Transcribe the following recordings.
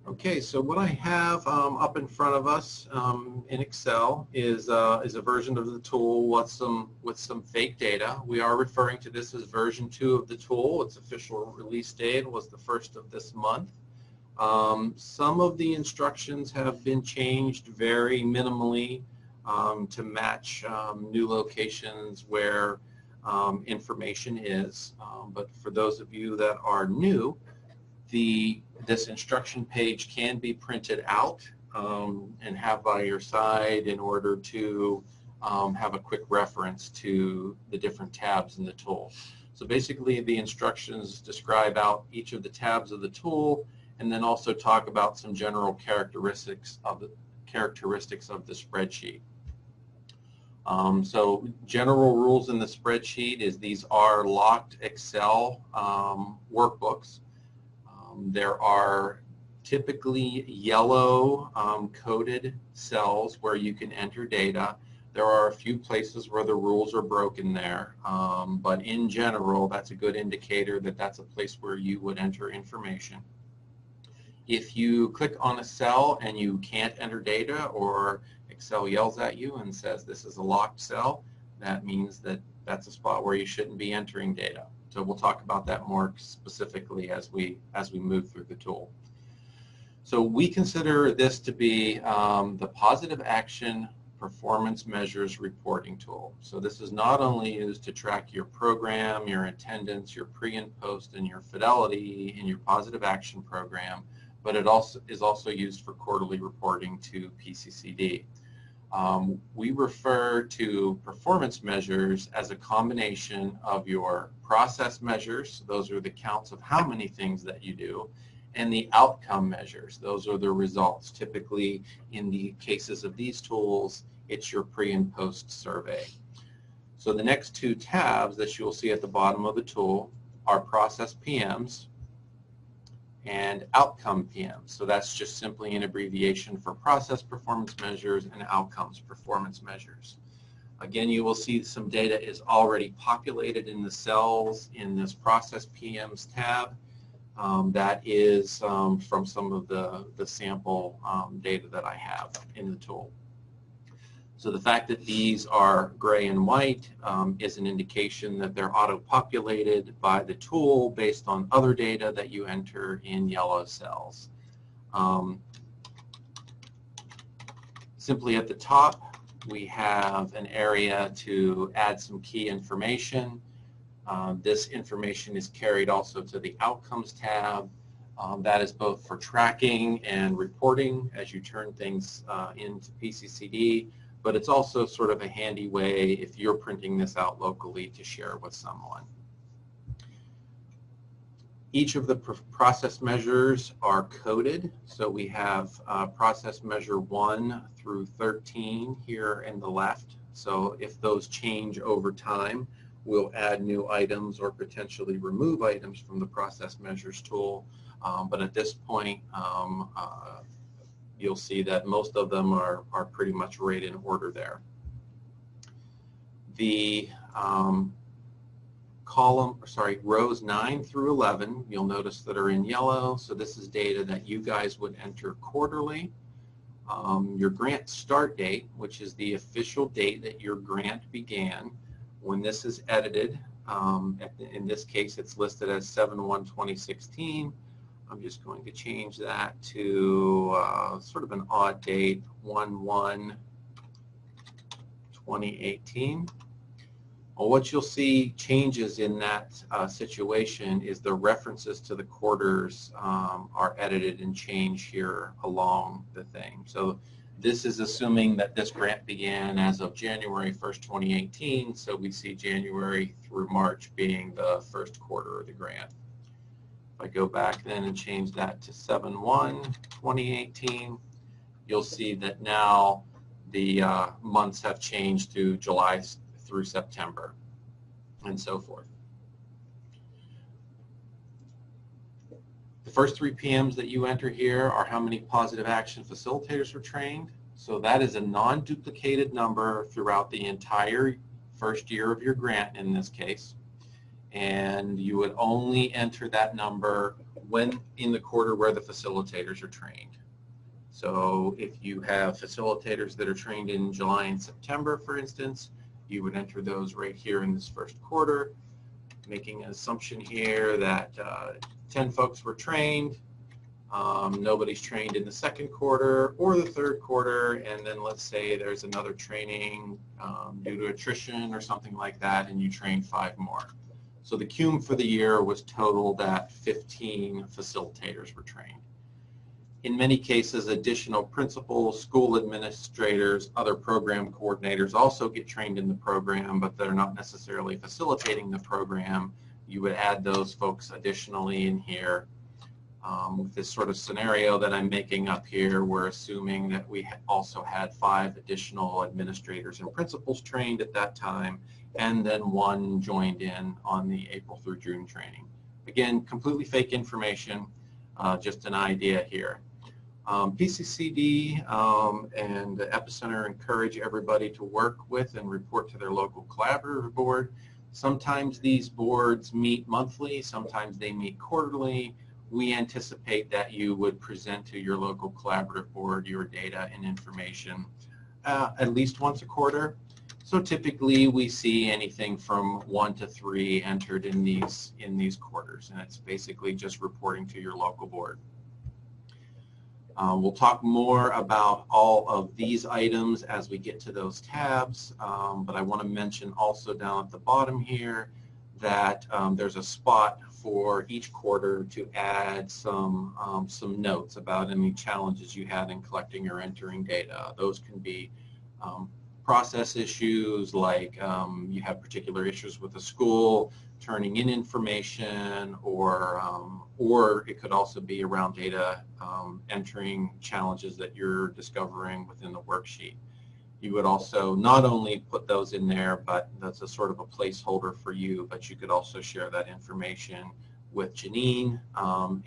Okay, so what I have up in front of us in Excel is a version of the tool with some fake data. We are referring to this as version 2 of the tool. Its official release date was the 1st of this month. Some of the instructions have been changed very minimally to match new locations where information is. But for those of you that are new, this instruction page can be printed out and have by your side in order to have a quick reference to the different tabs in the tool. So basically the instructions describe out each of the tabs of the tool and then also talk about some general characteristics of the spreadsheet. So general rules in the spreadsheet is these are locked Excel workbooks. There are typically yellow coded cells where you can enter data. There are a few places where the rules are broken there, but in general, that's a good indicator that that's a place where you would enter information. If you click on a cell and you can't enter data, or Excel yells at you and says this is a locked cell, that means that that's a spot where you shouldn't be entering data. So we'll talk about that more specifically as we move through the tool. So we consider this to be the positive action performance measures reporting tool. So this is not only used to track your program, your attendance, your pre and post, and your fidelity in your positive action program, but it is also used for quarterly reporting to PCCD. We refer to performance measures as a combination of your process measures, those are the counts of how many things that you do, and the outcome measures, those are the results. Typically, in the cases of these tools, it's your pre and post survey. So the next two tabs that you'll see at the bottom of the tool are process PMs and outcome PMs. So that's just simply an abbreviation for process performance measures and outcomes performance measures. Again, you will see some data is already populated in the cells in this process PMs tab. That is from some of the sample data that I have in the tool. So the fact that these are gray and white is an indication that they're auto-populated by the tool based on other data that you enter in yellow cells. Simply at the top, we have an area to add some key information. This information is carried also to the Outcomes tab. That is both for tracking and reporting as you turn things into PCCD, but it's also sort of a handy way if you're printing this out locally to share with someone. Each of the process measures are coded, so we have process measure 1 through 13 here in the left. So if those change over time, we'll add new items or potentially remove items from the process measures tool. But at this point, you'll see that most of them are pretty much right in order there. The rows 9 through 11, you'll notice that are in yellow. So this is data that you guys would enter quarterly. Your grant start date, which is the official date that your grant began, when this is edited, in this case it's listed as 7/1/2016. I'm just going to change that to sort of an odd date, 1/1/2018. Well, what you'll see changes in that situation is the references to the quarters are edited and changed here along the thing. So this is assuming that this grant began as of January 1st, 2018, so we see January through March being the first quarter of the grant. If I go back then and change that to 7/1/2018, you'll see that now the months have changed to July through September, and so forth. The first 3 PMs that you enter here are how many positive action facilitators were trained. So that is a non-duplicated number throughout the entire first year of your grant in this case. And you would only enter that number when in the quarter where the facilitators are trained. So if you have facilitators that are trained in July and September, for instance, you would enter those right here in this first quarter, making an assumption here that 10 folks were trained, nobody's trained in the second quarter or the third quarter, and then let's say there's another training due to attrition or something like that, and you train 5 more. So the cum for the year was total that 15 facilitators were trained. In many cases, additional principals, school administrators, other program coordinators also get trained in the program, but they're not necessarily facilitating the program. You would add those folks additionally in here. With this sort of scenario that I'm making up here, we're assuming that we also had 5 additional administrators and principals trained at that time, and then 1 joined in on the April through June training. Again, completely fake information, just an idea here. PCCD and EPISCenter encourage everybody to work with and report to their local collaborative board. Sometimes these boards meet monthly, sometimes they meet quarterly. We anticipate that you would present to your local collaborative board your data and information at least once a quarter. So typically we see anything from 1 to 3 entered in these quarters, and it's basically just reporting to your local board. We'll talk more about all of these items as we get to those tabs, but I want to mention also down at the bottom here that there's a spot for each quarter to add some notes about any challenges you had in collecting or entering data. Those can be process issues, like you have particular issues with the school turning in information, or it could also be around data entering challenges that you're discovering within the worksheet. You would also not only put those in there, but that's a sort of a placeholder for you, but you could also share that information with Janine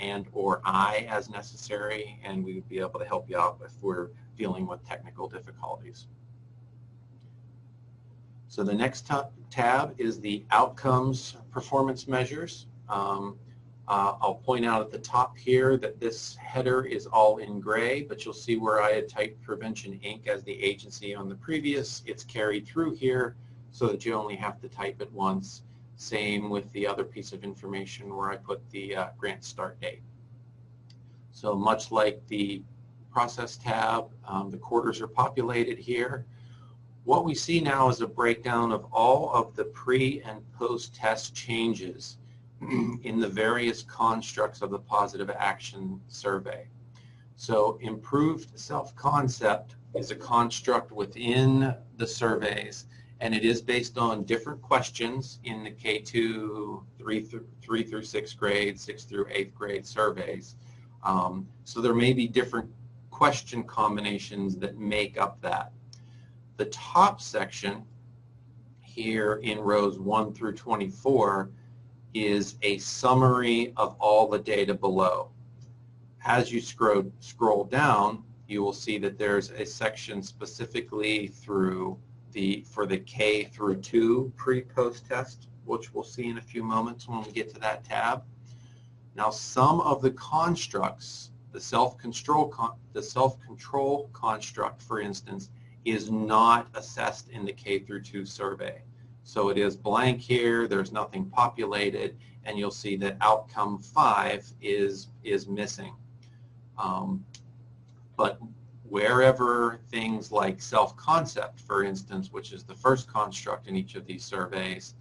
and or I as necessary, and we would be able to help you out if we're dealing with technical difficulties. So the next tab is the outcomes performance measures. I'll point out at the top here that this header is all in gray, but you'll see where I had typed Prevention Inc. as the agency on the previous. It's carried through here so that you only have to type it once. Same with the other piece of information where I put the grant start date. So much like the process tab, the quarters are populated here. What we see now is a breakdown of all of the pre and post test changes in the various constructs of the positive action survey. So improved self-concept is a construct within the surveys, and it is based on different questions in the K2, 3 through 6th grade, 6th through 8th grade surveys. So there may be different question combinations that make up that. The top section here in rows 1 through 24 is a summary of all the data below. As you scroll down, you will see that there's a section specifically for the K through 2 pre-post test, which we'll see in a few moments when we get to that tab. Now, some of the constructs, the self-control construct, for instance, is not assessed in the K through 2 survey. So it is blank here, there's nothing populated, and you'll see that outcome 5 is missing. But wherever things like self-concept, for instance, which is the first construct in each of these surveys,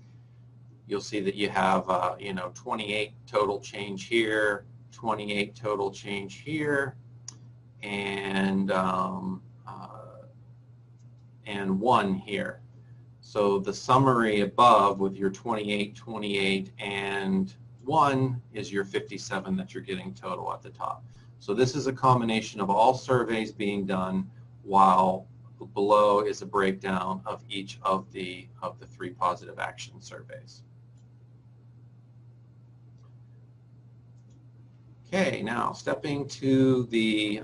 you'll see that you have 28 total change here, 28 total change here, and 1 here. So the summary above with your 28, 28, and 1 is your 57 that you're getting total at the top. So this is a combination of all surveys being done, while below is a breakdown of each of the 3 positive action surveys. Okay, now stepping to the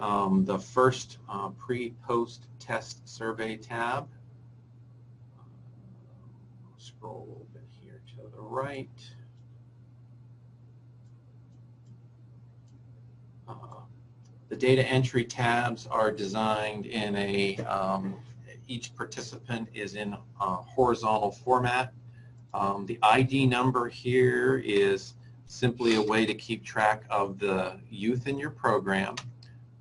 first pre-post test survey tab. Scroll a little bit here to the right. The data entry tabs are designed in a, each participant is in a horizontal format. The ID number here is simply a way to keep track of the youth in your program.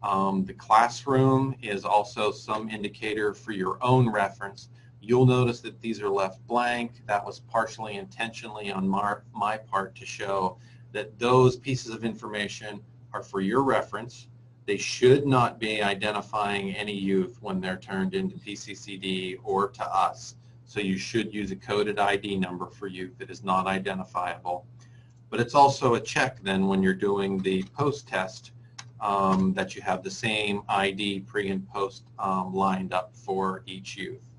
The classroom is also some indicator for your own reference. You'll notice that these are left blank. That was partially intentionally on my part to show that those pieces of information are for your reference. They should not be identifying any youth when they're turned into PCCD or to us. So you should use a coded ID number for youth that is not identifiable. But it's also a check then when you're doing the post-test that you have the same ID pre and post lined up for each youth.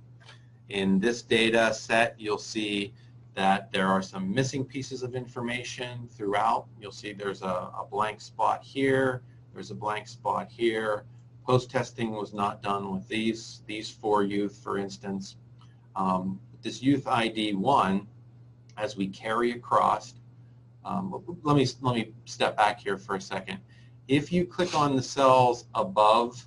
In this data set, you'll see that there are some missing pieces of information throughout. You'll see there's a blank spot here. There's a blank spot here. Post-testing was not done with these 4 youth, for instance. This youth ID 1, as we carry across, let me step back here for a second. If you click on the cells above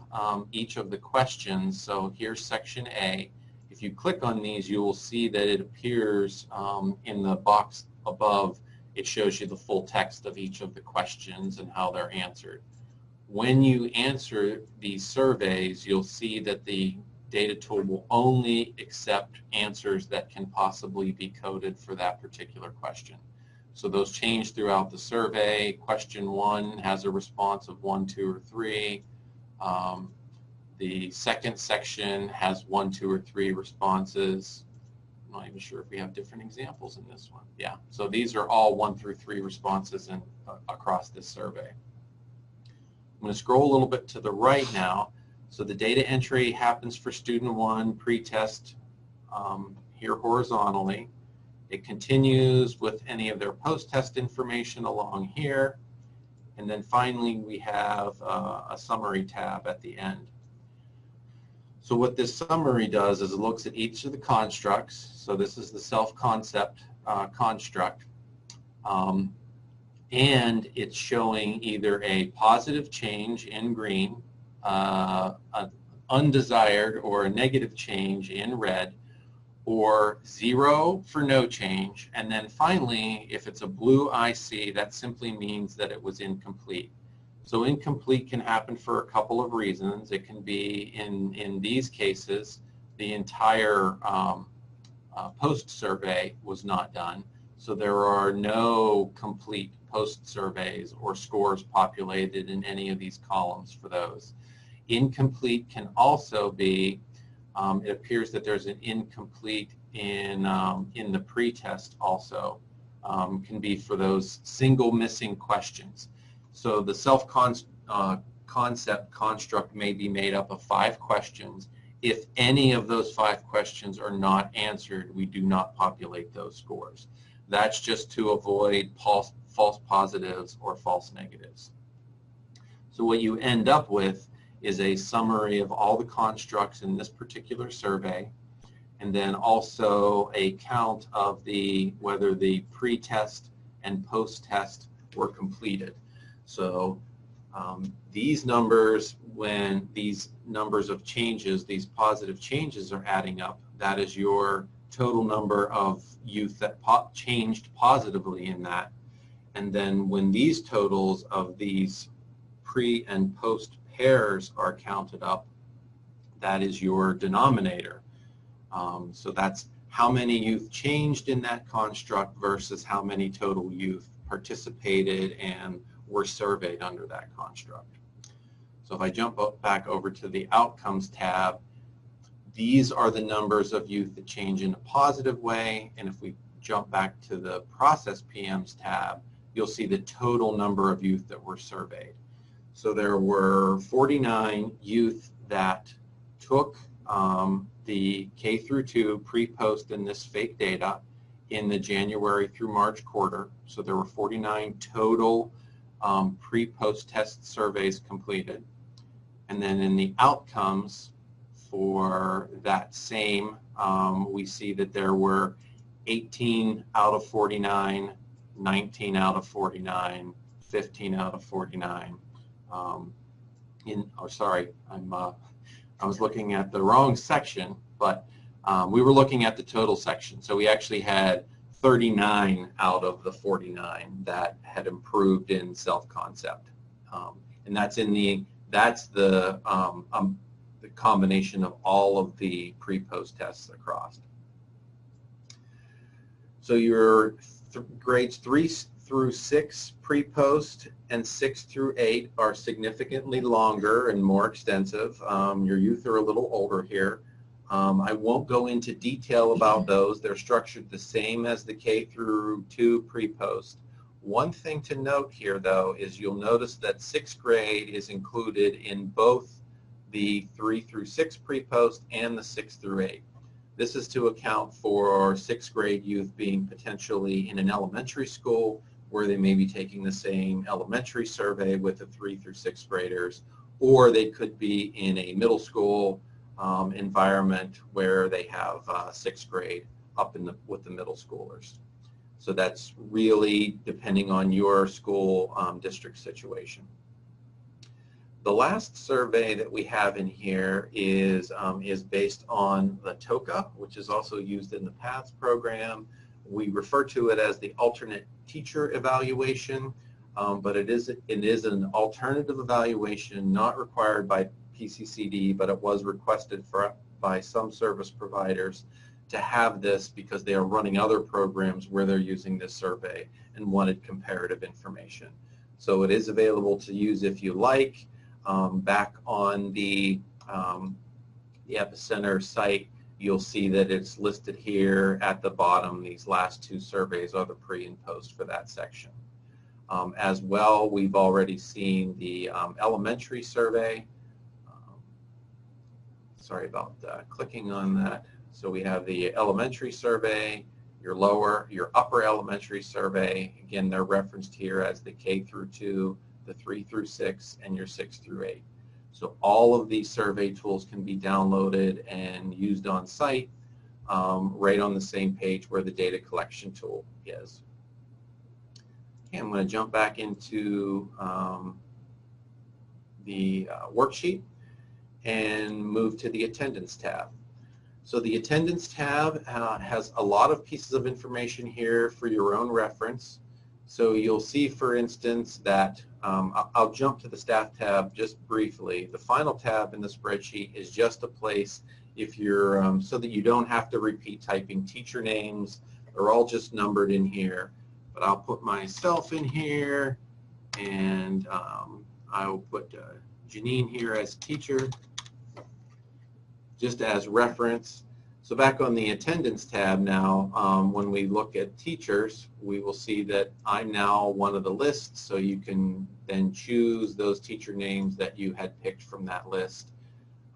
each of the questions, so here's section A, if you click on these, you will see that it appears in the box above, it shows you the full text of each of the questions and how they're answered. When you answer these surveys, you'll see that the data tool will only accept answers that can possibly be coded for that particular question. So those change throughout the survey. Question 1 has a response of 1, 2, or 3. The second section has 1, 2, or 3 responses. I'm not even sure if we have different examples in this one. Yeah, so these are all 1 through 3 responses across this survey. I'm going to scroll a little bit to the right now. So the data entry happens for student 1 pre-test here horizontally. It continues with any of their post-test information along here. And then finally we have a summary tab at the end. So what this summary does is it looks at each of the constructs. So this is the self-concept construct. And it's showing either a positive change in green, an undesired or a negative change in red, or 0 for no change, and then finally, if it's a blue IC, that simply means that it was incomplete. So incomplete can happen for a couple of reasons. It can be, in these cases, the entire post-survey was not done, so there are no complete post-surveys or scores populated in any of these columns for those. Incomplete can also be, it appears that there's an incomplete in the pre-test also, can be for those single missing questions. So the self-concept construct may be made up of 5 questions. If any of those 5 questions are not answered, we do not populate those scores. That's just to avoid false positives or false negatives. So what you end up with is a summary of all the constructs in this particular survey, and then also a count of whether the pre-test and post-test were completed. So these numbers, when these numbers of changes, these positive changes are adding up, that is your total number of youth that changed positively in that. And then when these totals of these pre and post pairs are counted up, that is your denominator. So that's how many youth changed in that construct versus how many total youth participated and were surveyed under that construct. So if I jump back over to the Outcomes tab, these are the numbers of youth that change in a positive way, and if we jump back to the Process PMs tab, you'll see the total number of youth that were surveyed. So there were 49 youth that took the K through 2 pre-post in this fake data in the January through March quarter. So there were 49 total pre-post test surveys completed. And then in the outcomes for that same, we see that there were 18 out of 49, 19 out of 49, 15 out of 49. sorry, I was looking at the wrong section, but we were looking at the total section. So we actually had 39 out of the 49 that had improved in self-concept, and that's the combination of all of the pre-post tests across. So your grades 3 through 6 pre-post and 6 through 8 are significantly longer and more extensive. Your youth are a little older here. I won't go into detail about those. They're structured the same as the K through 2 pre-post. One thing to note here, though, is you'll notice that 6th grade is included in both the 3 through 6 pre-post and the 6 through 8. This is to account for 6th grade youth being potentially in an elementary school where they may be taking the same elementary survey with the 3 through 6th graders, or they could be in a middle school environment where they have 6th grade up with the middle schoolers. So that's really depending on your school district situation. The last survey that we have in here is based on the TOCA, which is also used in the PATHS program. We refer to it as the alternate teacher evaluation, but it is an alternative evaluation not required by PCCD, but it was requested by some service providers to have this because they are running other programs where they're using this survey and wanted comparative information. So it is available to use if you like. Back on the EPISCenter site, you'll see that it's listed here at the bottom. These last 2 surveys are the pre and post for that section. As well, we've already seen the elementary survey. Sorry about clicking on that. So we have the elementary survey, your upper elementary survey. Again, they're referenced here as the K through 2, the 3 through 6, and your 6 through 8. So all of these survey tools can be downloaded and used on site right on the same page where the data collection tool is. Okay, I'm going to jump back into the worksheet and move to the attendance tab. So the attendance tab has a lot of pieces of information here for your own reference. So you'll see, for instance, that I'll jump to the staff tab just briefly. The final tab in the spreadsheet is just a place if you're so that you don't have to repeat typing teacher names. They're all just numbered in here. But I'll put myself in here, and I'll put Janine here as teacher, just as reference. So back on the attendance tab now, when we look at teachers, we will see that I'm now one of the lists, so you can then choose those teacher names that you had picked from that list.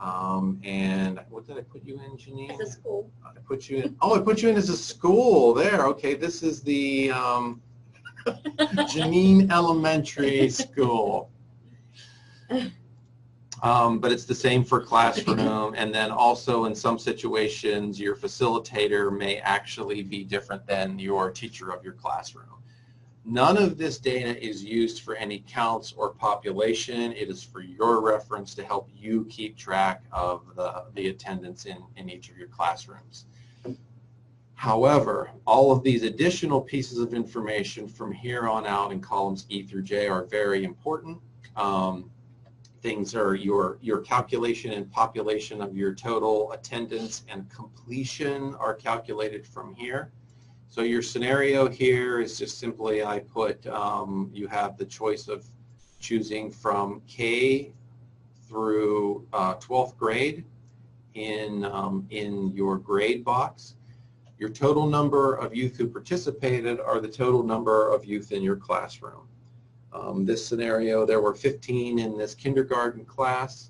And what did I put you in, Janine? As a school. I put you in, oh, I put you in as a school. There, okay, this is the Janine Elementary School. But it's the same for classroom, and then also in some situations your facilitator may actually be different than your teacher of your classroom. None of this data is used for any counts or population. It is for your reference to help you keep track of the attendance in each of your classrooms. However, all of these additional pieces of information from here on out in columns E through J are very important. Things are your calculation and population of your total attendance and completion are calculated from here. So your scenario here is just simply I put, you have the choice of choosing from K through 12th grade in your grade box. Your total number of youth who participated are the total number of youth in your classroom. This scenario, there were 15 in this kindergarten class.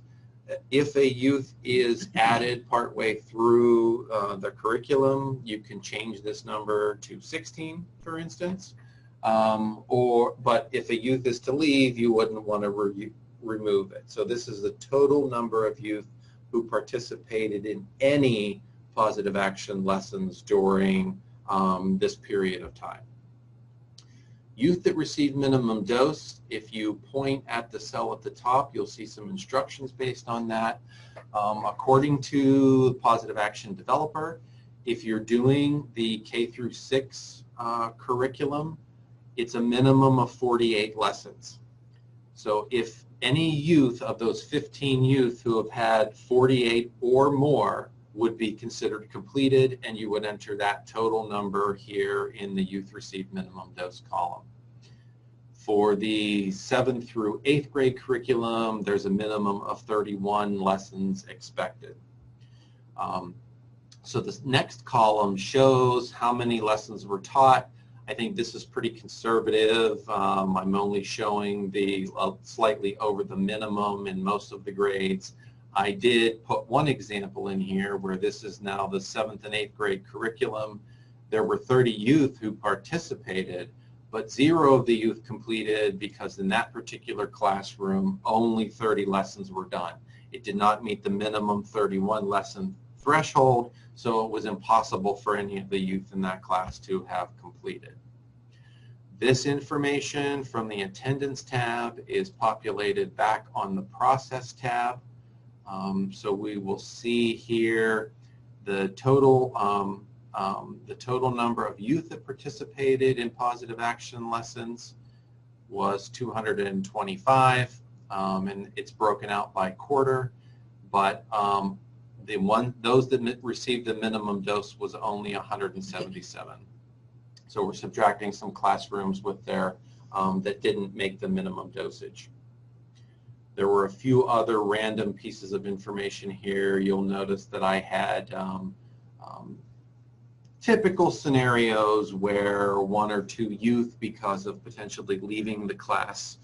If a youth is added partway through the curriculum, you can change this number to 16, for instance. But if a youth is to leave, you wouldn't want to remove it. So this is the total number of youth who participated in any positive action lessons during this period of time. Youth that received minimum dose, if you point at the cell at the top, you'll see some instructions based on that. According to the Positive Action Developer, if you're doing the K through 6 curriculum, it's a minimum of 48 lessons. So if any youth of those 15 youth who have had 48 or more would be considered completed, and you would enter that total number here in the youth received minimum dose column. For the 7th through 8th grade curriculum, there's a minimum of 31 lessons expected. So this next column shows how many lessons were taught. I think this is pretty conservative. I'm only showing the slightly over the minimum in most of the grades. I did put one example in here where this is now the 7th and 8th grade curriculum. There were 30 youth who participated, but 0 of the youth completed because in that particular classroom, only 30 lessons were done. It did not meet the minimum 31 lesson threshold, so it was impossible for any of the youth in that class to have completed. This information from the attendance tab is populated back on the process tab. So we will see here the total number of youth that participated in positive action lessons was 225, and it's broken out by quarter, but those that received the minimum dose was only 177. So we're subtracting some classrooms with their that didn't make the minimum dosage. There were a few other random pieces of information here. You'll notice that I had typical scenarios where 1 or 2 youth, because of potentially leaving the class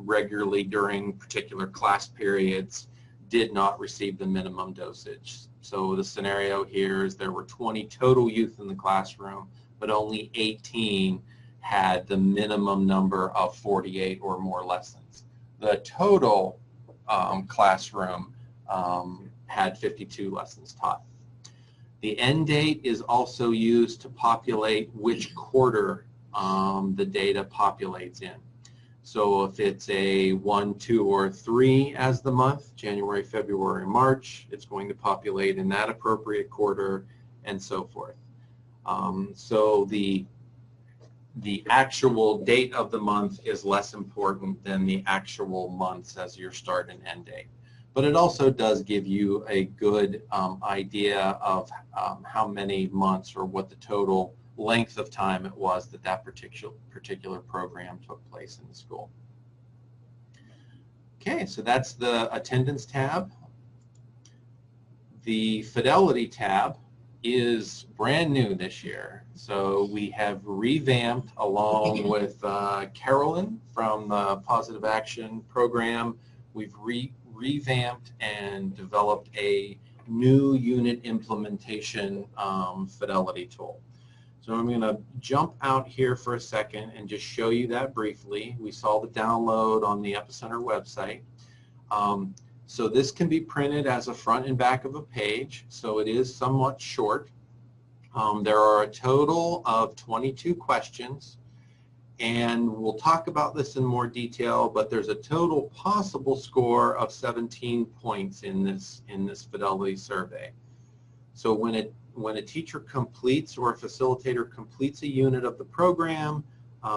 regularly during particular class periods, did not receive the minimum dosage. So the scenario here is there were 20 total youth in the classroom, but only 18 had the minimum number of 48 or more lessons. The total classroom had 52 lessons taught. The end date is also used to populate which quarter the data populates in. So if it's a 1, 2, or 3 as the month, January, February, March, it's going to populate in that appropriate quarter, and so forth. So the actual date of the month is less important than the actual months as your start and end date. But it also does give you a good idea of how many months or what the total length of time it was that that particular program took place in the school. Okay, so that's the attendance tab. The Fidelity tab is brand new this year. So we have revamped, along with Carolyn from the Positive Action program, we've revamped and developed a new unit implementation Fidelity tool. So I'm going to jump out here for a second and just show you that briefly. We saw the download on the EPISCenter website. So this can be printed as a front and back of a page, so it is somewhat short. There are a total of 22 questions, and we'll talk about this in more detail, but there's a total possible score of 17 points in this Fidelity survey. So when a teacher completes or a facilitator completes a unit of the program,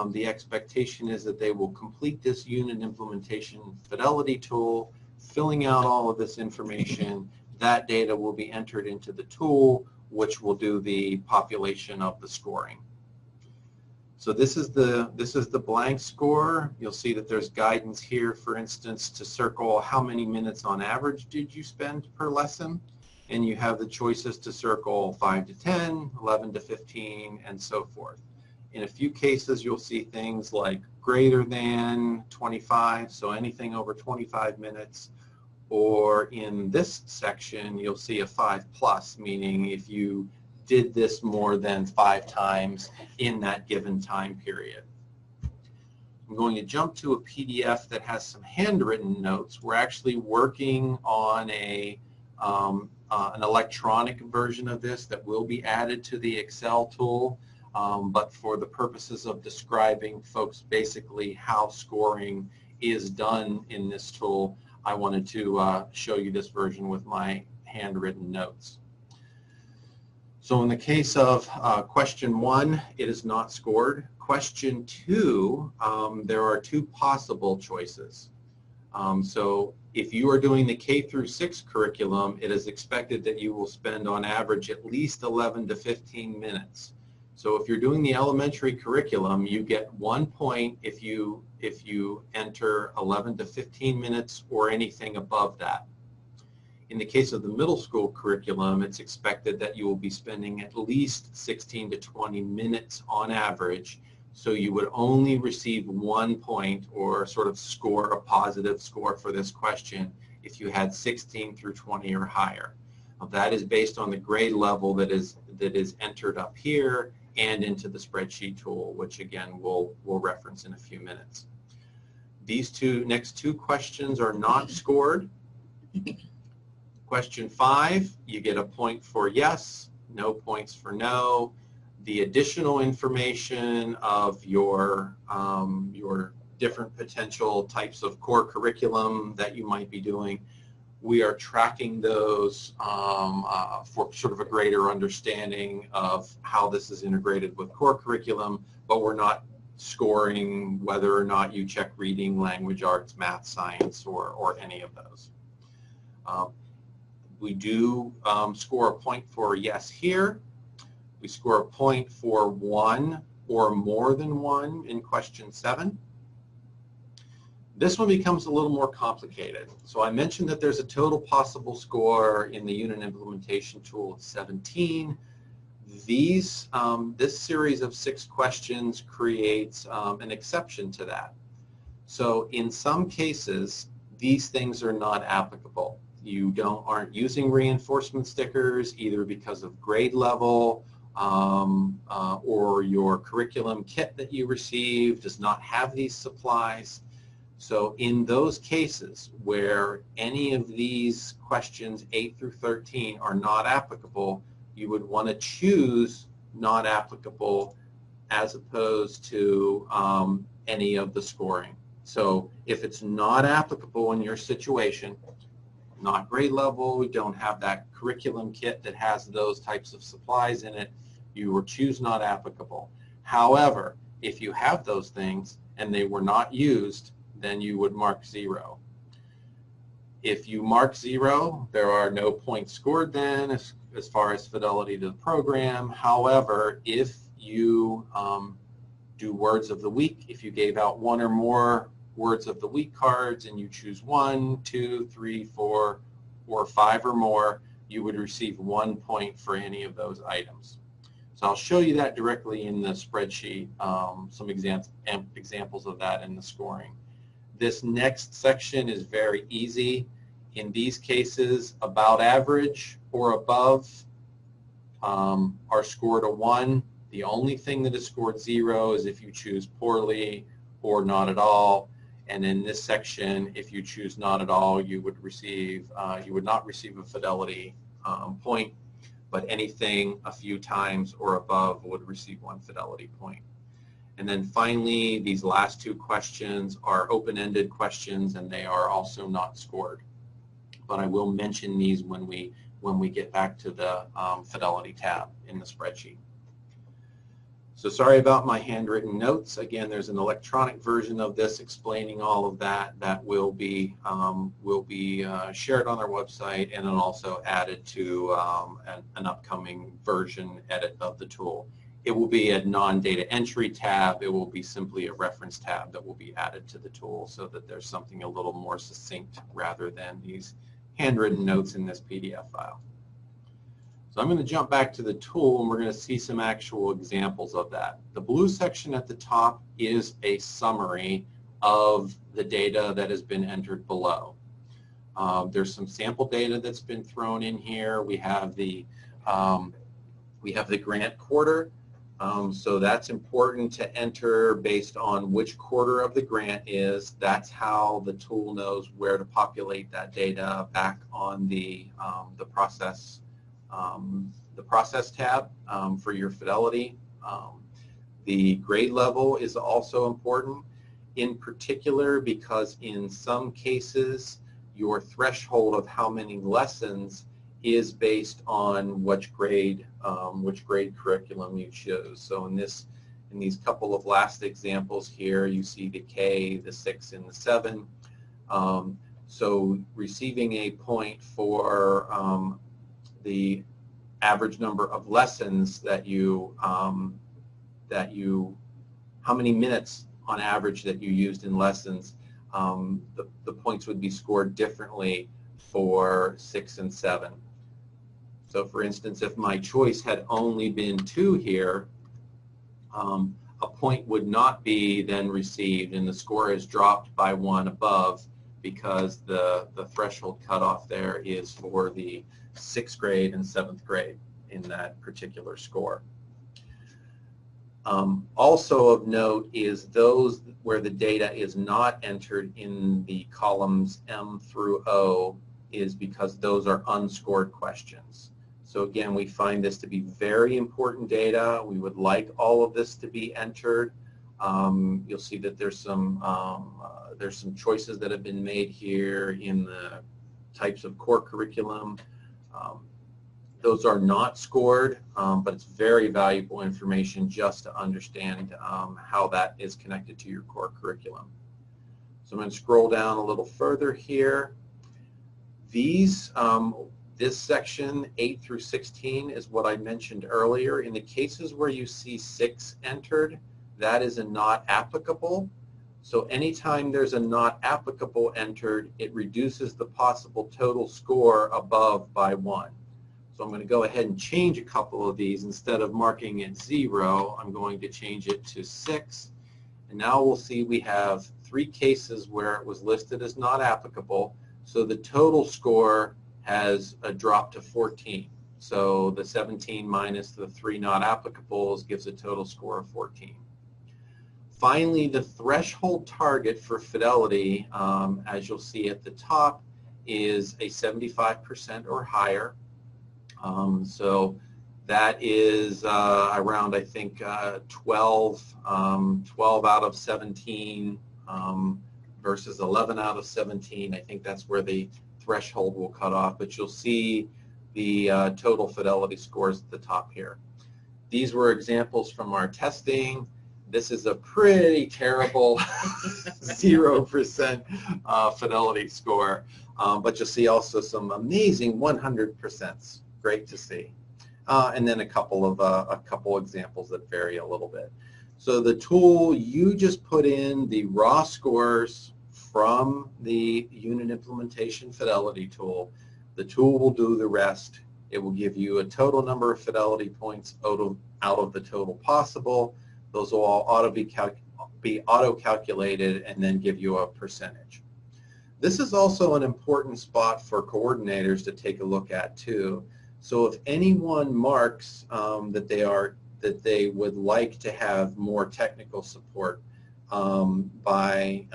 the expectation is that they will complete this unit implementation Fidelity tool, filling out all of this information. That data will be entered into the tool, which will do the population of the scoring. So this is the blank score. You'll see that there's guidance here, for instance, to circle how many minutes on average did you spend per lesson. And you have the choices to circle 5 to 10, 11 to 15, and so forth. In a few cases, you'll see things like greater than 25, so anything over 25 minutes. Or in this section, you'll see a 5+, meaning if you did this more than 5 times in that given time period. I'm going to jump to a PDF that has some handwritten notes. We're actually working on an electronic version of this that will be added to the Excel tool. but for the purposes of describing folks basically how scoring is done in this tool, I wanted to show you this version with my handwritten notes. So in the case of question 1, it is not scored. Question 2, there are 2 possible choices. So if you are doing the K through 6 curriculum, it is expected that you will spend on average at least 11 to 15 minutes. So if you're doing the elementary curriculum, you get 1 point if you enter 11 to 15 minutes or anything above that. In the case of the middle school curriculum, it's expected that you will be spending at least 16 to 20 minutes on average, so you would only receive 1 point or sort of score a positive score for this question if you had 16 through 20 or higher. Now, that is based on the grade level that is entered up here and into the spreadsheet tool, which again we'll reference in a few minutes. These next two questions are not scored. Question 5, you get a point for yes, no points for no. The additional information of your different potential types of core curriculum that you might be doing, we are tracking those for sort of a greater understanding of how this is integrated with core curriculum, but we're not scoring whether or not you check reading, language arts, math, science, or any of those. We do score a point for yes here. We score a point for 1 or more than 1 in question 7. This one becomes a little more complicated. So I mentioned that there's a total possible score in the unit implementation tool of 17. This series of 6 questions creates an exception to that. So in some cases, these things are not applicable. You aren't using reinforcement stickers either because of grade level or your curriculum kit that you receive does not have these supplies. So in those cases where any of these questions 8 through 13 are not applicable, you would want to choose not applicable as opposed to any of the scoring. So if it's not applicable in your situation, not grade level, we don't have that curriculum kit that has those types of supplies in it, you would choose not applicable. However, if you have those things and they were not used, then you would mark 0. If you mark 0, there are no points scored then as far as fidelity to the program. However, if you do words of the week, if you gave out 1 or more words of the week cards and you choose 1, 2, 3, 4, or 5 or more, you would receive 1 point for any of those items. So I'll show you that directly in the spreadsheet, some examples of that in the scoring. This next section is very easy. In these cases, about average or above are scored a 1. The only thing that is scored 0 is if you choose poorly or not at all. And in this section, if you choose not at all, you would not receive a fidelity point, but anything a few times or above would receive 1 fidelity point. And then finally, these last 2 questions are open-ended questions, and they are also not scored. But I will mention these when we get back to the Fidelity tab in the spreadsheet. So sorry about my handwritten notes. Again, there's an electronic version of this explaining all of that will be shared on our website and then also added to an upcoming version edit of the tool. It will be a non-data entry tab. It will be simply a reference tab that will be added to the tool so that there's something a little more succinct rather than these handwritten notes in this PDF file. So I'm going to jump back to the tool and we're going to see some actual examples of that. The blue section at the top is a summary of the data that has been entered below. There's some sample data that's been thrown in here. We have the grant quarter. So that's important to enter based on which quarter of the grant is. That's how the tool knows where to populate that data back on the process tab for your Fidelity The grade level is also important, in particular because in some cases your threshold of how many lessons is based on which grade curriculum you choose. So in these couple of last examples here, you see the K, the 6, and the 7. So receiving a point for the average number of lessons that how many minutes on average that you used in lessons, the points would be scored differently for 6 and 7. So for instance, if my choice had only been 2 here, a point would not be then received, and the score is dropped by 1 above because the threshold cutoff there is for the 6th grade and 7th grade in that particular score. Also of note is those where the data is not entered in the columns M through O is because those are unscored questions. So again, we find this to be very important data. We would like all of this to be entered. You'll see that there's some choices that have been made here in the types of core curriculum. Those are not scored, but it's very valuable information just to understand how that is connected to your core curriculum. So I'm going to scroll down a little further here. This section 8 through 16 is what I mentioned earlier. In the cases where you see 6 entered, that is a not applicable. So anytime there's a not applicable entered, it reduces the possible total score above by 1. So I'm going to go ahead and change a couple of these. Instead of marking it 0, I'm going to change it to 6. And now we'll see we have 3 cases where it was listed as not applicable. So the total score has dropped to 14. So the 17 minus the 3 not applicables gives a total score of 14. Finally, the threshold target for fidelity, as you'll see at the top, is a 75% or higher. So that is around, I think, 12 out of 17 versus 11 out of 17. I think that's where the threshold will cut off, but you'll see the total fidelity scores at the top here. These were examples from our testing. This is a pretty terrible 0% fidelity score, but you'll see also some amazing 100%. Great to see. And then a couple examples that vary a little bit. So the tool, you just put in the raw scores from the unit implementation fidelity tool. The tool will do the rest. It will give you a total number of fidelity points out of the total possible. Those will all be auto-calculated and then give you a percentage. This is also an important spot for coordinators to take a look at too. So if anyone marks that they would like to have more technical support by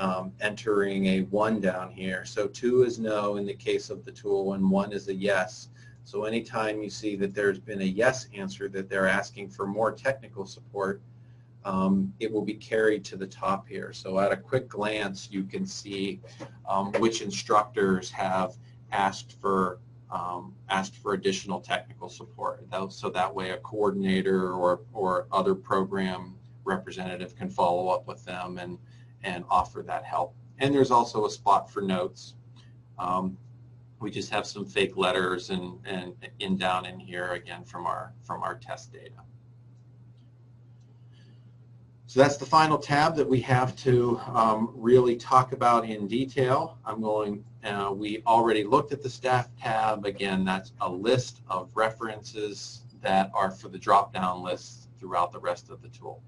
entering a 1 down here. So 2 is no in the case of the tool and 1 is a yes. So anytime you see that there's been a yes answer that they're asking for more technical support, it will be carried to the top here. So at a quick glance, you can see which instructors have asked for additional technical support. So that way a coordinator or other program representative can follow up with them and offer that help. And there's also a spot for notes. We just have some fake letters and down in here again from our test data. So that's the final tab that we have to really talk about in detail. We already looked at the staff tab. Again, that's a list of references that are for the drop-down lists throughout the rest of the tool.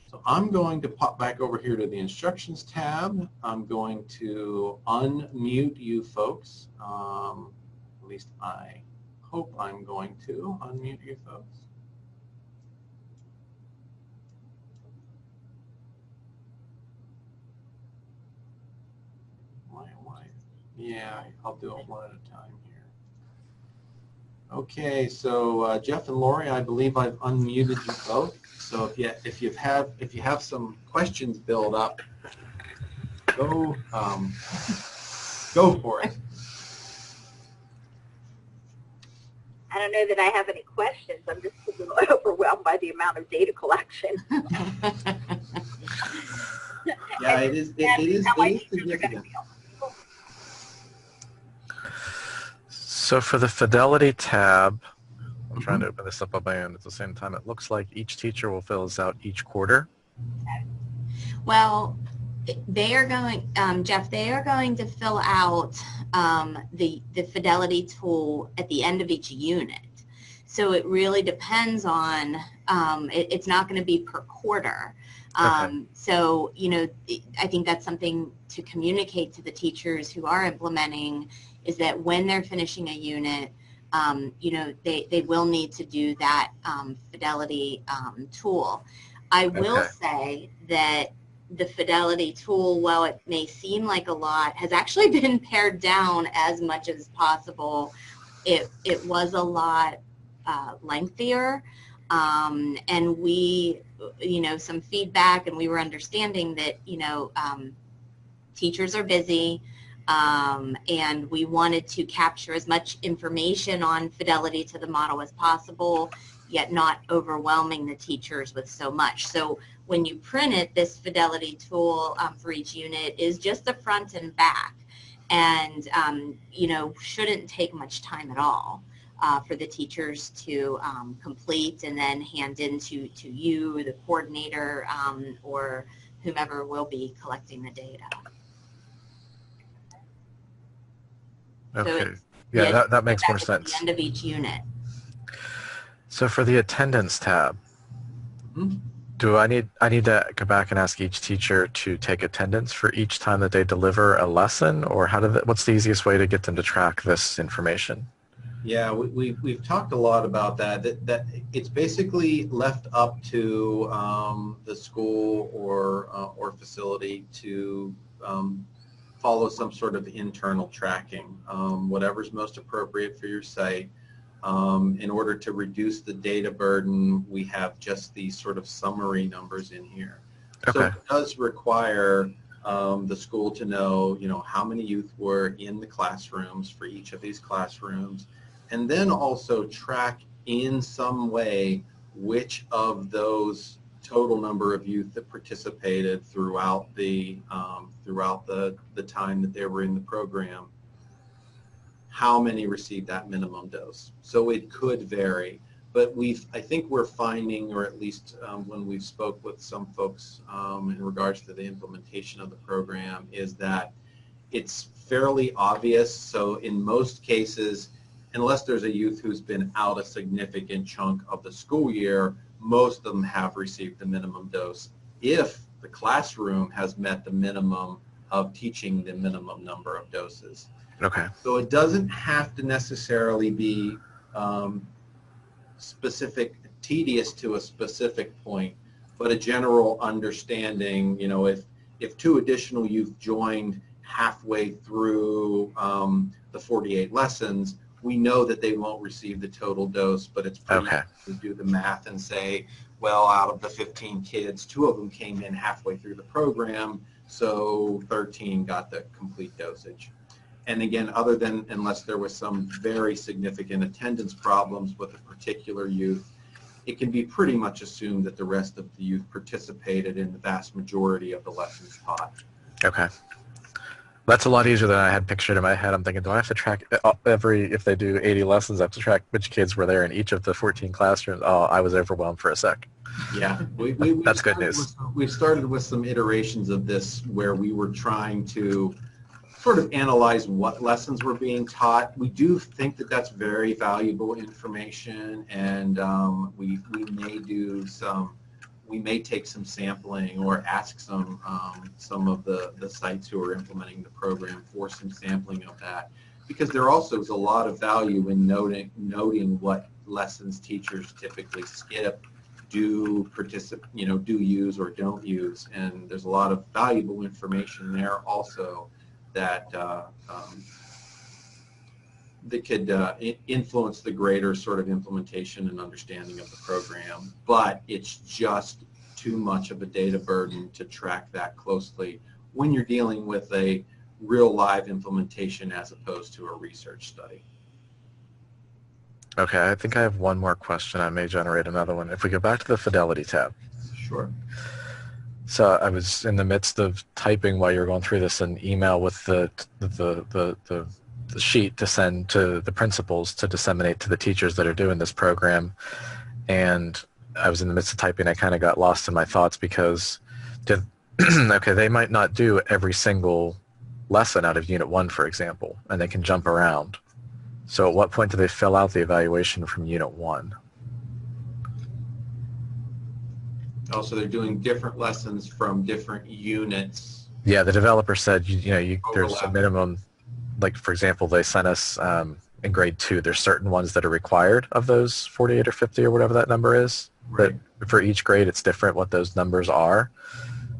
So I'm going to pop back over here to the instructions tab. I'm going to unmute you folks. At least I hope I'm going to unmute you folks. Yeah, I'll do it one at a time here. Okay, so Jeff and Lori, I believe I've unmuted you both. So if you have some questions build up, go for it. I don't know that I have any questions. I'm just a little overwhelmed by the amount of data collection. Yeah, it is significant. So for the Fidelity tab, I'm trying to open this up on my own at the same time. It looks like each teacher will fill this out each quarter. Well, they are going, Jeff, they are going to fill out the Fidelity tool at the end of each unit. So it really depends on, it's not going to be per quarter. Okay. So, you know, I think that's something to communicate to the teachers who are implementing, is that when they're finishing a unit, you know, they will need to do that Fidelity tool. I will say that the Fidelity tool, while it may seem like a lot, has actually been pared down as much as possible. It was a lot lengthier, and we, you know, some feedback, and we were understanding that, you know, teachers are busy, and we wanted to capture as much information on fidelity to the model as possible, yet not overwhelming the teachers with so much. So when you print it, this Fidelity tool for each unit is just the front and back, and you know, shouldn't take much time at all for the teachers to complete and then hand in to you, the coordinator, or whomever will be collecting the data. Okay. So yeah, that makes more sense. At the end of each unit. So for the attendance tab, do I need to go back and ask each teacher to take attendance for each time that they deliver a lesson, or what's the easiest way to get them to track this information? Yeah, we've talked a lot about that. That it's basically left up to the school or facility to follow some sort of internal tracking, whatever's most appropriate for your site. In order to reduce the data burden, we have just these sort of summary numbers in here. Okay. So it does require the school to know, you know, how many youth were in the classrooms for each of these classrooms, and then also track in some way which of those total number of youth that participated throughout the time that they were in the program, how many received that minimum dose. So it could vary, but I think we're finding, or at least when we've spoke with some folks in regards to the implementation of the program, is that it's fairly obvious. So in most cases, unless there's a youth who's been out a significant chunk of the school year, most of them have received the minimum dose if the classroom has met the minimum of teaching the minimum number of doses. Okay. So it doesn't have to necessarily be tedious to a specific point, but a general understanding, you know, if 2 additional youth joined halfway through the 48 lessons, we know that they won't receive the total dose, but it's pretty easy to do the math and say, well, out of the 15 kids, 2 of them came in halfway through the program, so 13 got the complete dosage. And again, unless there was some very significant attendance problems with a particular youth, it can be pretty much assumed that the rest of the youth participated in the vast majority of the lessons taught. Okay. That's a lot easier than I had pictured in my head. I'm thinking, do I have to track if they do 80 lessons, I have to track which kids were there in each of the 14 classrooms? Oh, I was overwhelmed for a sec. Yeah. That's good news. We've started with some iterations of this where we were trying to sort of analyze what lessons were being taught. We do think that that's very valuable information, and we may take some sampling or ask some of the sites who are implementing the program for some sampling of that, because there also is a lot of value in noting what lessons teachers typically skip, do use or don't use, and there's a lot of valuable information there also that influence the greater sort of implementation and understanding of the program, but it's just too much of a data burden to track that closely when you're dealing with a real live implementation as opposed to a research study. Okay, I think I have one more question. I may generate another one. If we go back to the Fidelity tab. Sure. So I was in the midst of typing while you were going through this an email with the sheet to send to the principals to disseminate to the teachers that are doing this program. And I was in the midst of typing. I kind of got lost in my thoughts because, okay, they might not do every single lesson out of Unit 1, for example, and they can jump around. So at what point do they fill out the evaluation from Unit 1? Oh, so they're doing different lessons from different units. Yeah, the developer said, there's a minimum, like, for example, they sent us in grade 2, there's certain ones that are required of those 48 or 50 or whatever that number is. Right. But for each grade, it's different what those numbers are.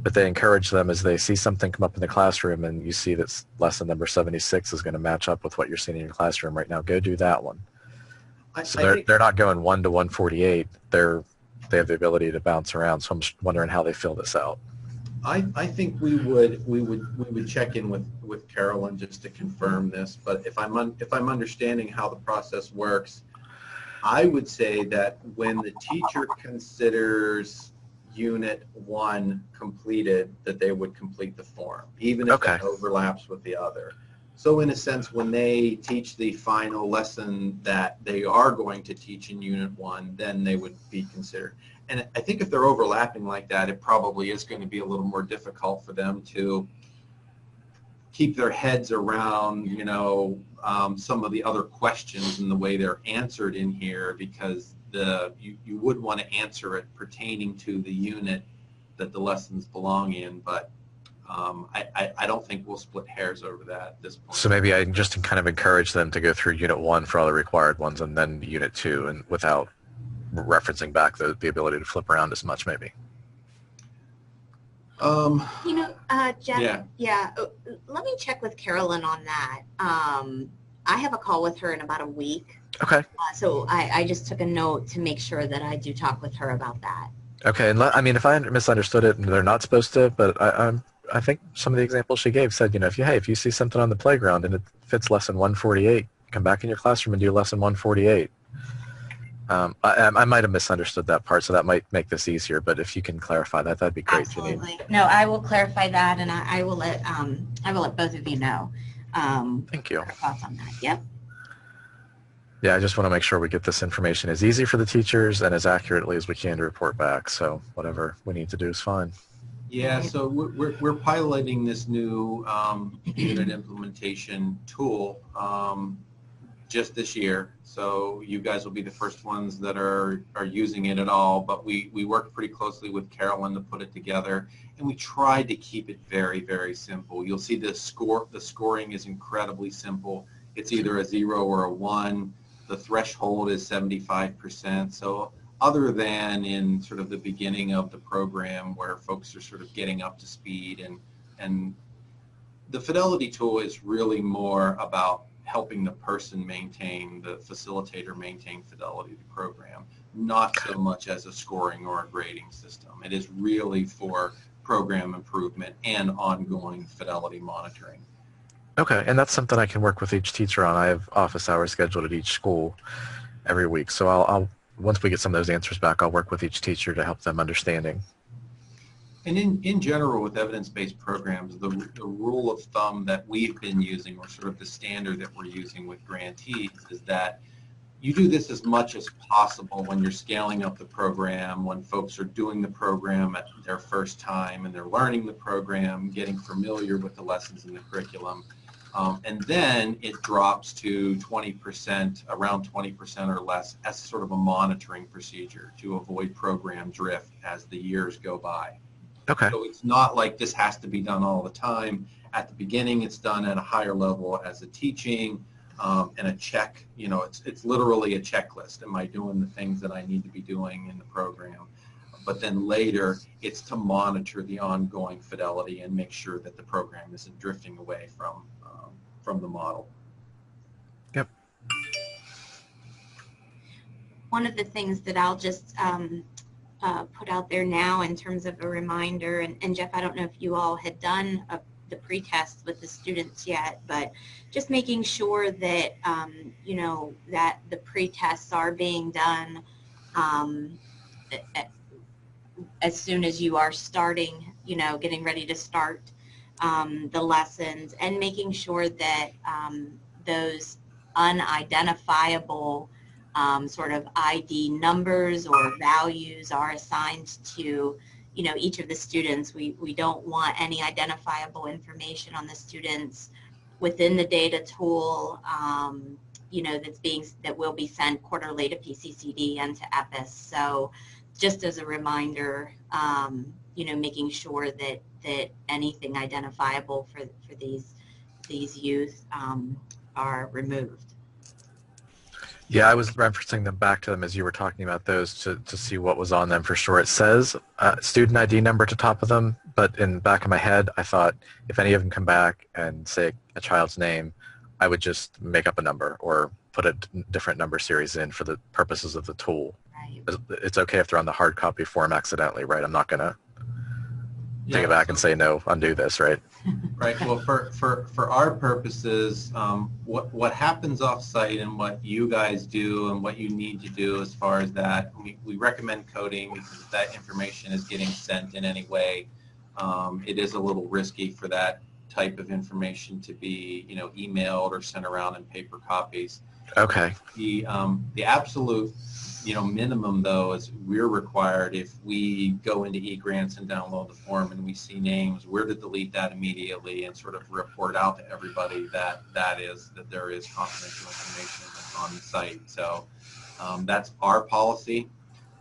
But they encourage them as they see something come up in the classroom and you see that lesson number 76 is going to match up with what you're seeing in your classroom right now. Go do that one. So they're not going 1 to 148. They have the ability to bounce around. So I'm just wondering how they fill this out. I think we would check in with Carolyn just to confirm this. But if I'm understanding how the process works, I would say that when the teacher considers Unit 1 completed, that they would complete the form, even if it overlaps with the other. So in a sense, when they teach the final lesson that they are going to teach in Unit 1, then they would be considered. And I think if they're overlapping like that, it probably is going to be a little more difficult for them to keep their heads around, some of the other questions and the way they're answered in here, because you would want to answer it pertaining to the unit that the lessons belong in, but I don't think we'll split hairs over that at this point. So maybe I just kind of encourage them to go through Unit 1 for all the required ones and then Unit 2, and without referencing back the ability to flip around as much, maybe. Jeff, let me check with Carolyn on that. I have a call with her in about a week. Okay. So I just took a note to make sure that I do talk with her about that. Okay, and if I misunderstood it, and they're not supposed to, but I think some of the examples she gave said, if you see something on the playground and it fits lesson 148, come back in your classroom and do lesson 148. I might have misunderstood that part, so that might make this easier. But if you can clarify that, that'd be great. Absolutely. No, I will clarify that, and I will let both of you know. Thank you. Our thoughts on that. Yep. Yeah, I just want to make sure we get this information as easy for the teachers and as accurately as we can to report back. So whatever we need to do is fine. Yeah, so we're piloting this new unit implementation tool just this year. So you guys will be the first ones that are using it at all. But we worked pretty closely with Carolyn to put it together, and we tried to keep it very, very simple. You'll see the scoring is incredibly simple. It's either a 0 or a 1. The threshold is 75%. So other than in sort of the beginning of the program where folks are sort of getting up to speed, and the Fidelity tool is really more about helping the person maintain, the facilitator maintain fidelity of the program, not so much as a scoring or a grading system. It is really for program improvement and ongoing fidelity monitoring. Okay, and that's something I can work with each teacher on. I have office hours scheduled at each school every week, so I'll once we get some of those answers back, I'll work with each teacher to help them understanding. And in general, with evidence-based programs, the rule of thumb that we've been using, or sort of the standard that we're using with grantees, is that you do this as much as possible when you're scaling up the program, when folks are doing the program at their first time and they're learning the program, getting familiar with the lessons in the curriculum. And then it drops to 20%, around 20% or less, as sort of a monitoring procedure to avoid program drift as the years go by. Okay. So it's not like this has to be done all the time. At the beginning, it's done at a higher level as a teaching and a check. It's literally a checklist. Am I doing the things that I need to be doing in the program? But then later, it's to monitor the ongoing fidelity and make sure that the program isn't drifting away from the model. Yep. one of the things that I'll just put out there now in terms of a reminder, and Jeff, I don't know if you all had done the pre-tests with the students yet, but just making sure that, you know, that the pre-tests are being done as soon as you are starting, you know, getting ready to start the lessons, and making sure that those unidentifiable sort of ID numbers or values are assigned to, you know, each of the students. We don't want any identifiable information on the students within the data tool, you know, that will be sent quarterly to PCCD and to EPIS. So just as a reminder, you know, making sure that anything identifiable for these youth are removed. Yeah, I was referencing them back to them as you were talking about those to see what was on them for sure. It says student ID number at the top of them, but in the back of my head, I thought if any of them come back and say a child's name, I would just make up a number or put a different number series in for the purposes of the tool. Right. It's okay if they're on the hard copy form accidentally, right? I'm not going to take it back and say, no, undo this, right? Right. Well, for our purposes, what happens off-site and what you guys do and what you need to do as far as that, we recommend coding because if that information is getting sent in any way, it is a little risky for that type of information to be, you know, emailed or sent around in paper copies. Okay. The absolute, you know, minimum though is we're required if we go into eGrants and download the form and we see names, we're to delete that immediately and sort of report out to everybody that there is confidential information that's on the site. So that's our policy,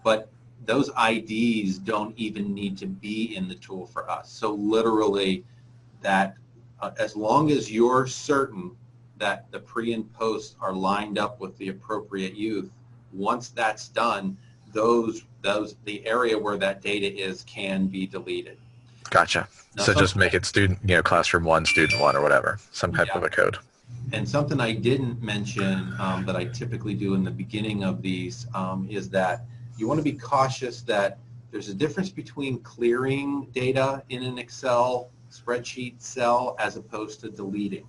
but those IDs don't even need to be in the tool for us. So literally that as long as you're certain that the pre and post are lined up with the appropriate youth, once that's done, the area where that data is can be deleted. Gotcha. Now, so just make it student, you know, classroom 1, student 1 or whatever, some type of a code. And something I didn't mention that I typically do in the beginning of these is that you want to be cautious that there's a difference between clearing data in an Excel spreadsheet cell as opposed to deleting.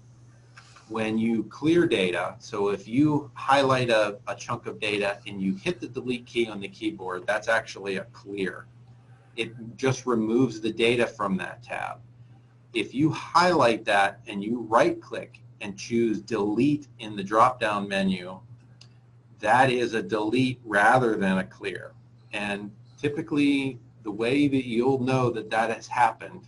When you clear data, so if you highlight a chunk of data and you hit the delete key on the keyboard, that's actually a clear. It just removes the data from that tab. If you highlight that and you right click and choose delete in the drop down menu, that is a delete rather than a clear. And typically the way that you'll know that that has happened,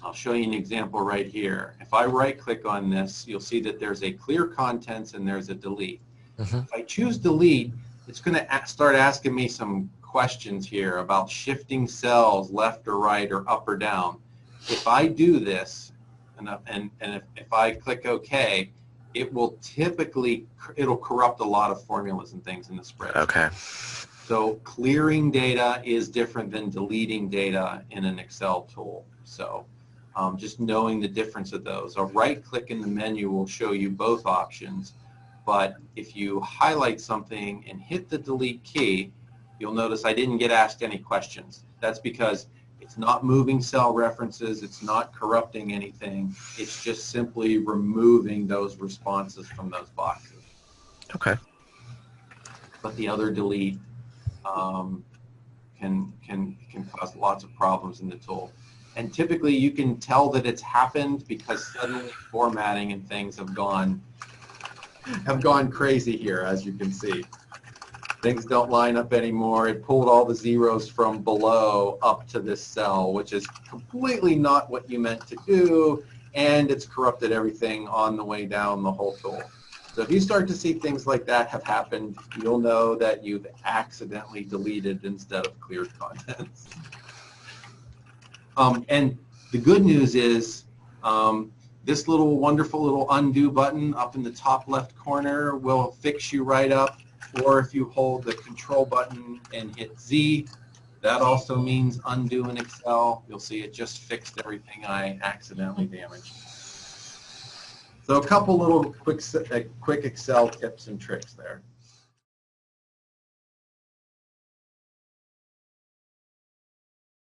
I'll show you an example right here. If I right click on this, you'll see that there's a clear contents and there's a delete. If I choose delete, it's going to start asking me some questions here about shifting cells left or right or up or down. If I do this and if I click OK, it will typically, it'll corrupt a lot of formulas and things in the spreadsheet. Okay. So clearing data is different than deleting data in an Excel tool. So just knowing the difference of those. A right click in the menu will show you both options, but if you highlight something and hit the delete key, you'll notice I didn't get asked any questions. That's because it's not moving cell references, it's not corrupting anything, it's just simply removing those responses from those boxes. Okay. But the other delete can cause lots of problems in the tool. And typically you can tell that it's happened because suddenly formatting and things have gone crazy here, as you can see. Things don't line up anymore. It pulled all the zeros from below up to this cell, which is completely not what you meant to do, and it's corrupted everything on the way down the whole tool. So if you start to see things like that have happened, you'll know that you've accidentally deleted instead of cleared contents. And the good news is this little wonderful little undo button up in the top left corner will fix you right up. Or if you hold the control button and hit Z, that also means undo in Excel. You'll see it just fixed everything I accidentally damaged. So a couple little quick Excel tips and tricks there.